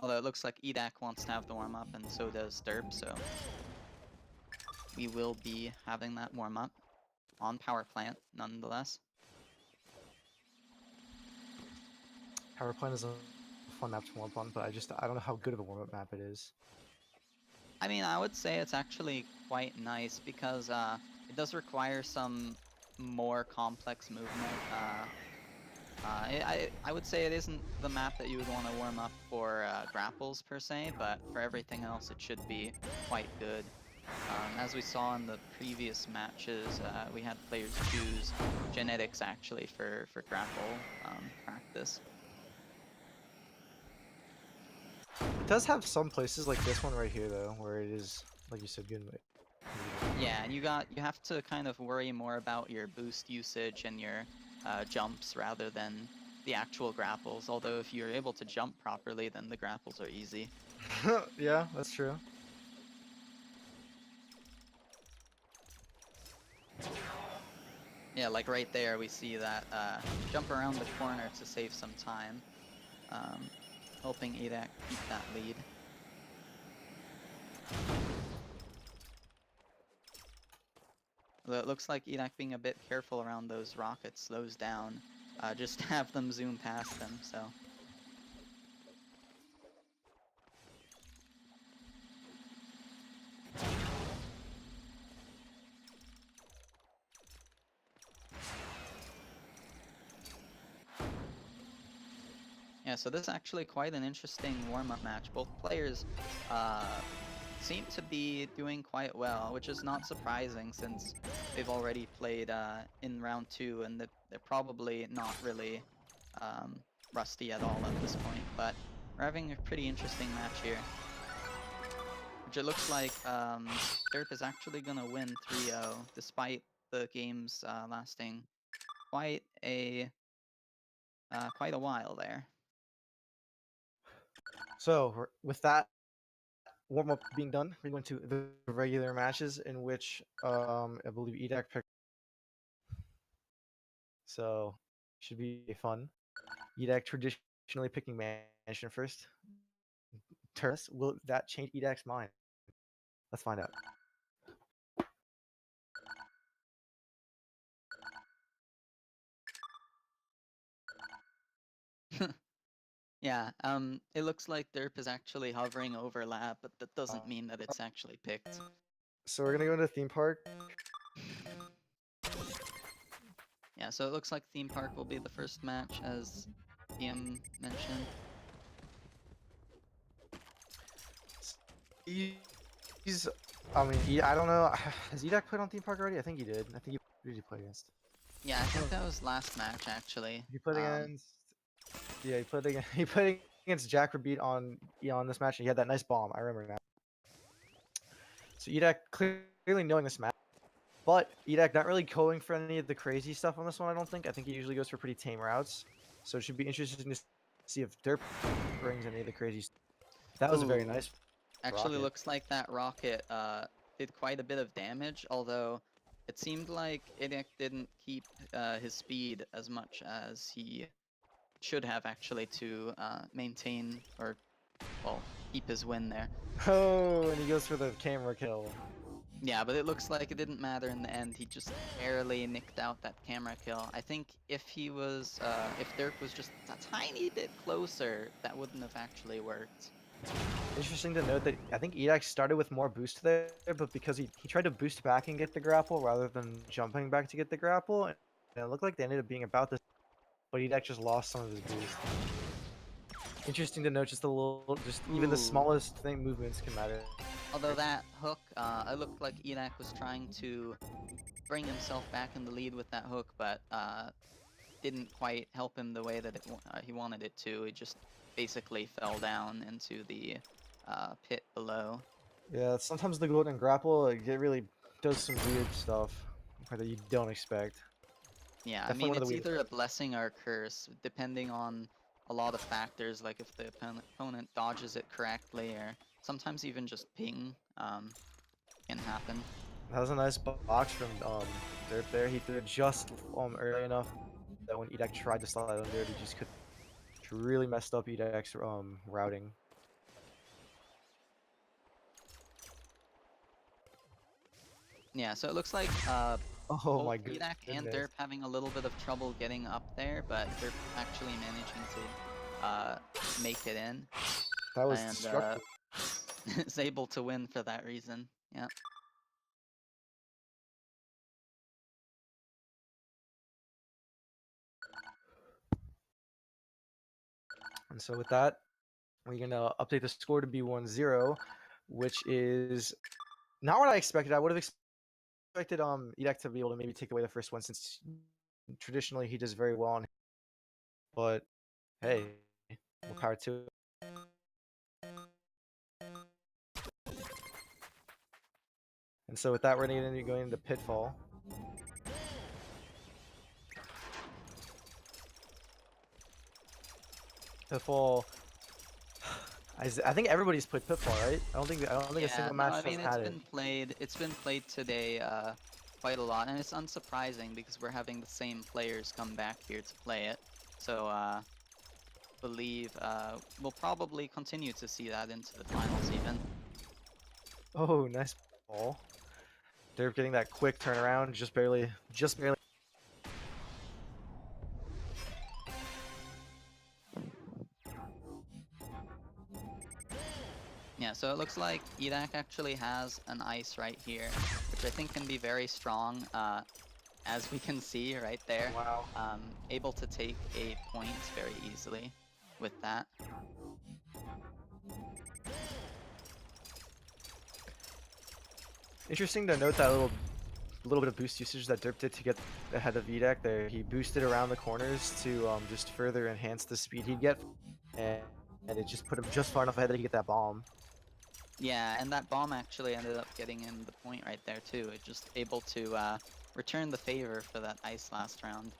Although it looks like Edakk wants to have the warm-up, and so does Derp, so we will be having that warm-up on power plant, nonetheless. Power plant is a fun map to warm up on, but I don't know how good of a warm-up map it is. I mean, I would say it's actually quite nice because it does require some more complex movement. I would say it isn't the map that you would want to warm up for grapples per se, but for everything else it should be quite good. As we saw in the previous matches, we had players choose genetics actually for grapple practice. It does have some places like this one right here though, where it is, like you said, good. Yeah, and you have to kind of worry more about your boost usage and your jumps rather than the actual grapples. Although if you're able to jump properly, then the grapples are easy. Yeah, that's true. Yeah, like right there, we see that jump around the corner to save some time, helping Edakk keep that lead. Although it looks like Edakk being a bit careful around those rockets slows down. Just have them zoom past them, so. Yeah, so this is actually quite an interesting warm-up match. Both players seem to be doing quite well, which is not surprising since they've already played in round 2 and they're probably not really rusty at all at this point. But we're having a pretty interesting match here. Which it looks like Derp is actually going to win 3-0 despite the games lasting quite a while there. So with that warm-up being done, we're going to the regular matches in which I believe Edakk picked. So should be fun. Edakk traditionally picking mansion first. Turns, will that change Edakk's mind? Let's find out. Yeah, it looks like Derp is actually hovering over lab, but that doesn't mean that it's actually picked. So we're gonna go into theme park. Yeah, so it looks like theme park will be the first match, as DM mentioned. He's, I mean, I don't know. Has Edakk played on theme park already? I think he did. I think who did he play against? Yeah, I think that was last match actually. He played against. Yeah, he played against Jack Rebeat on this match, and he had that nice bomb. I remember now. So Edakk clearly knowing this match, but Edakk not really going for any of the crazy stuff on this one. I don't think. I think he usually goes for pretty tame routes. So it should be interesting to see if Derp brings any of the crazy stuff. That was a very nice. Actually, rocket. looks like that rocket did quite a bit of damage, although it seemed like Edakk didn't keep his speed as much as he should have actually to maintain or, well, keep his win there. Oh, and he goes for the camera kill. Yeah, but it looks like it didn't matter in the end. He just barely nicked out that camera kill. I think if he was, if Derp was just a tiny bit closer, that wouldn't have actually worked. Interesting to note that I think Edakk started with more boost there, but because he tried to boost back and get the grapple rather than jumping back to get the grapple, and it looked like they ended up being about this, but Edakk just lost some of his boost. Interesting to note, just a little, even the smallest movements can matter. Although that hook, it looked like Edakk was trying to bring himself back in the lead with that hook, but didn't quite help him the way that he wanted it to. He just basically fell down into the pit below. Yeah, sometimes the golden grapple, it really does some weird stuff that you don't expect. Yeah, Definitely I mean, it's the either a blessing or a curse, depending on a lot of factors, like if the opponent dodges it correctly, or sometimes even just ping can happen. That was a nice box from Derp there. He threw it just early enough. that when Edakk tried to slide under it, he just could really messed up Edakk's routing. Yeah, so it looks like Oh both my Edakk and goodness. Derp having a little bit of trouble getting up there, but Derp actually managing to make it in That was and destructive. is able to win for that reason. Yeah. And so with that, we're gonna update the score to be 1-0, which is not what I expected. I would have expected Edakk to be able to maybe take away the first one, since traditionally he does very well on. But hey, more power to it. And so with that, we're gonna be going into Pitfall. Pitfall. I think everybody's played Pitfall, right? I don't think a Yeah, single no, match I has mean had it. it's been played today quite a lot, and it's unsurprising because we're having the same players come back here to play it. So believe we'll probably continue to see that into the finals even. Oh, nice ball. Derp getting that quick turnaround, just barely. Yeah, so it looks like Edakk actually has an ice right here, which I think can be very strong, as we can see right there. Wow. Able to take a point very easily with that. Interesting to note that little bit of boost usage that Derp did to get ahead of Edakk there. He boosted around the corners to just further enhance the speed he'd get, and it just put him just far enough ahead that he could get that bomb. Yeah, and that bomb actually ended up getting him the point right there too. It just able to return the favor for that ice last round.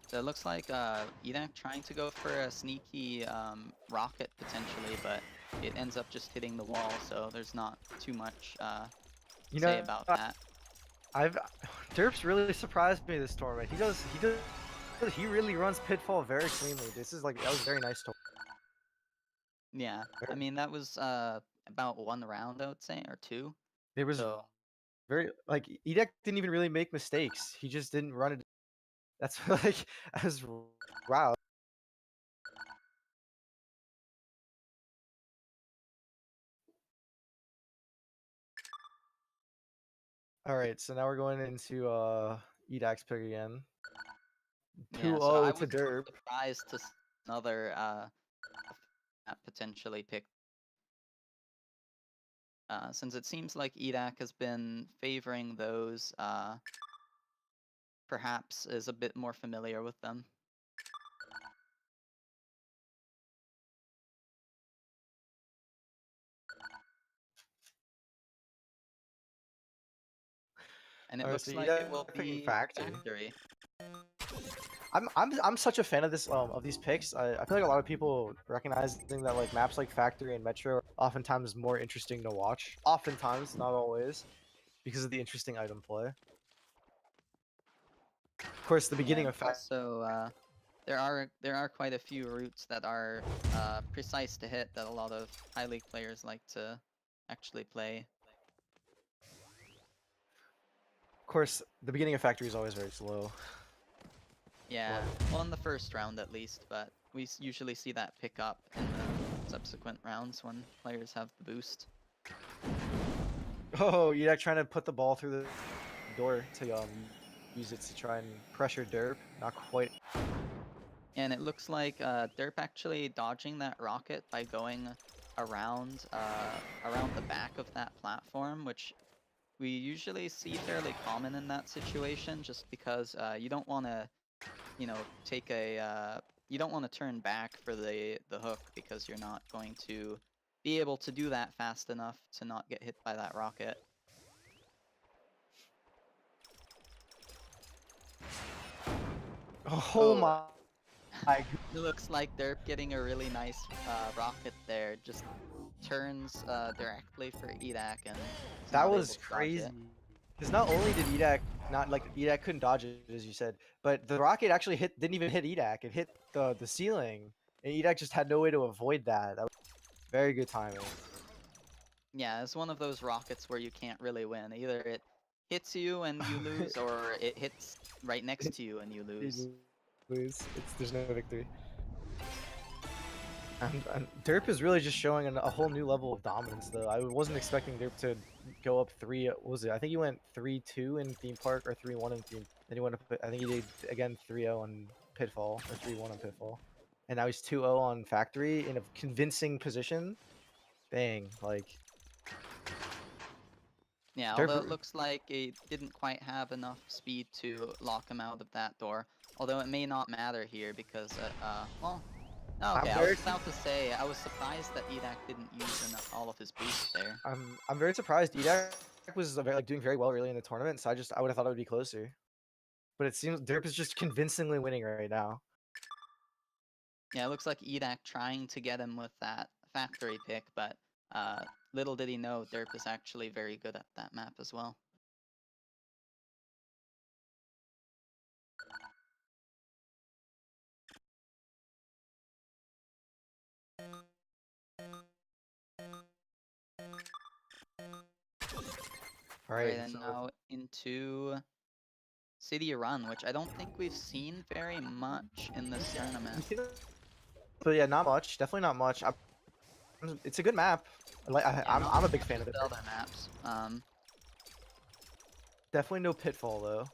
So it looks like Edakk trying to go for a sneaky rocket potentially, but it ends up just hitting the wall, so there's not too much You say know, about that. Derp's really surprised me this tournament. He really runs Pitfall very cleanly. That was very nice to. Yeah, I mean that was about one round I would say, or two. It was So very like Edakk didn't even really make mistakes. He just didn't run it. That's like I was wow. All right, so now we're going into Edakk's pick again. yeah, so I 2-0 to was Derp. surprised to another potentially pick. Since it seems like Edakk has been favoring those, perhaps is a bit more familiar with them. And it All right, so looks like it will Edakk picking be Factory. Factory. I'm such a fan of this of these picks. I feel like a lot of people recognizing that like maps like Factory and Metro are oftentimes more interesting to watch. Oftentimes, not always, because of the interesting item play. Of course, the Yeah, beginning and of Factory. also there are quite a few routes that are precise to hit that a lot of high league players like to actually play. Of course, the beginning of Factory is always very slow. Yeah, well in the first round at least, but we usually see that pick up in the subsequent rounds when players have the boost. Oh, Edakk trying to put the ball through the door to use it to try and pressure Derp. Not quite. And it looks like Derp actually dodging that rocket by going around around the back of that platform, which we usually see fairly common in that situation, just because you don't want to, you know, take a you don't want to turn back for the hook because you're not going to be able to do that fast enough to not get hit by that rocket. Oh my. It looks like Derp getting a really nice rocket there. Just turns directly for Edakk and is That not able was to dodge it. crazy. Because not only did Edakk Edakk couldn't dodge it as you said, but the rocket actually didn't even hit Edakk. It hit the ceiling, and Edakk just had no way to avoid that. That was very good timing. Yeah, it's one of those rockets where you can't really win. Either it hits you and you lose, or it hits right next to you and you lose. There's no victory. And Derp is really just showing a whole new level of dominance, though. I wasn't expecting Derp to go up 3. What was it? I think he went 3-2 in Theme Park or 3-1 in Theme. Then he went up. I think he did again 3-0 on Pitfall or 3-1 on Pitfall, and now he's 2-0 on Factory in a convincing position. Dang, like Yeah, although it looks like it didn't quite have enough speed to lock him out of that door. Although it may not matter here because, well, okay, I was about to say, I was surprised that Edakk didn't use all of his boost there. I'm very surprised. Edakk was doing very well early in the tournament, so I would have thought it would be closer. But it seems Derp is just convincingly winning right now. Yeah, it looks like Edakk trying to get him with that factory pick, but little did he know Derp is actually very good at that map as well. Alright, and now into City Run, which I don't think we've seen very much in this tournament. But yeah, not much. Definitely not much. It's a good map. I'm a big fan of it. Other maps. Definitely no Pitfall though.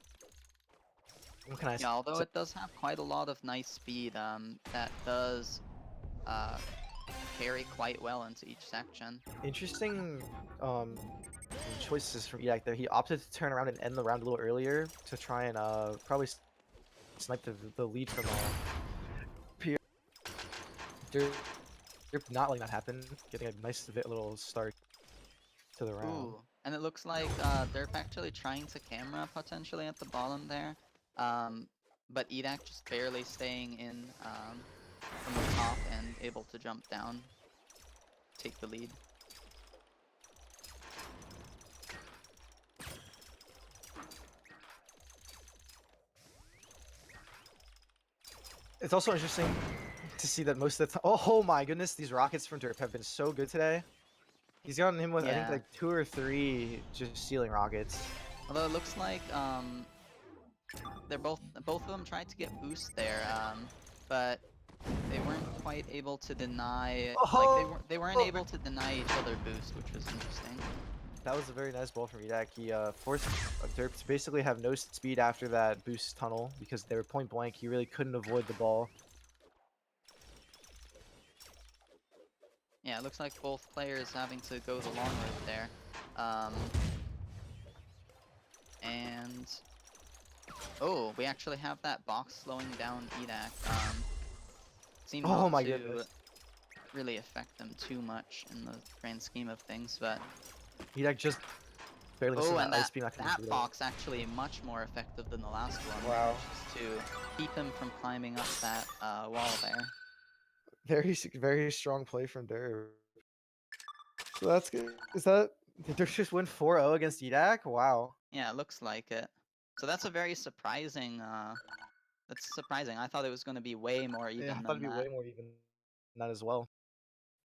What can I say? Yeah, although it does have quite a lot of nice speed, that does carry quite well into each section. Interesting choices from Edakk there. He opted to turn around and end the round a little earlier to try and probably snipe the lead from Pierre. Not letting that happen. Getting a nice little start to the round. Ooh, and it looks like they're actually trying to camera potentially at the bottom there. But Edakk just barely staying in from the top and able to jump down, take the lead. It's also interesting to see that most of the time. Oh my goodness, these rockets from Derp have been so good today. He's gotten him with I think like 2 or 3 just ceiling rockets. Although it looks like they're both of them tried to get boost there, but they weren't quite able to deny. Like they weren't able to deny each other boost, which was interesting. That was a very nice ball from Edakk. He forced Derp to basically have no speed after that boost tunnel because they were point blank. He really couldn't avoid the ball. Yeah, it looks like both players having to go the long route there. And oh, we actually have that box slowing down Edakk. Seemed not to really affect them too much in the grand scheme of things, but Edakk just barely missed and that box actually much more effective than the last one. Wow. Just to keep him from climbing up that wall there. Very strong play from Derp. So that's good. Did Derp just win 4-0 against Edakk? Wow. Yeah, it looks like it. So that's a very surprising. That's surprising. I thought it was going to be way more even. Yeah, I thought it'd be way more even than that as well.